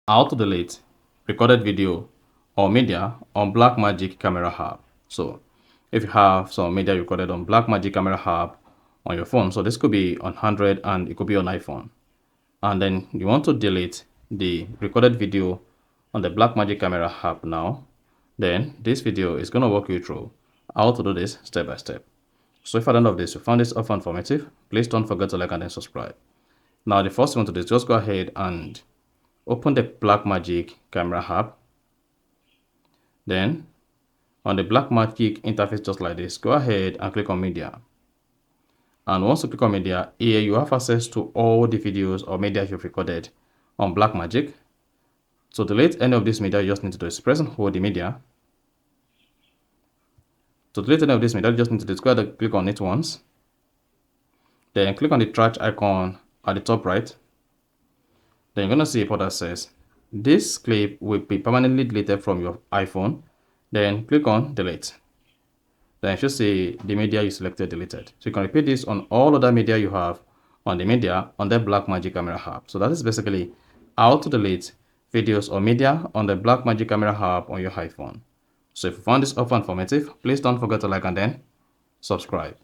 how to delete recorded video or media on Blackmagic camera app. So if you have some media recorded on Blackmagic camera app on your phone, so this could be on Android and it could be on iPhone, and then you want to delete the recorded video on the Blackmagic camera app now, then this video is going to walk you through how to do this step by step. So if at the end of this you found this offer informative, please don't forget to like and then subscribe. Now the first thing you want to do is just go ahead and open the Blackmagic camera app. Then on the Blackmagic interface, just like this, go ahead and click on media. And once you click on media, here you have access to all the videos or media you've recorded on Blackmagic. To delete any of this media, you just need to do is press and hold the media. To delete any of this media, you just need to go ahead and click on it once. Then click on the trash icon at the top right. Then you're going to see a pop that says, this clip will be permanently deleted from your iPhone. Then click on delete. Then you should see the media you selected deleted. So you can repeat this on all other media you have on the media on the Blackmagic camera app. So that is basically how to delete videos or media on the Blackmagic camera app on your iPhone. So if you found this offer informative, please don't forget to like and then subscribe.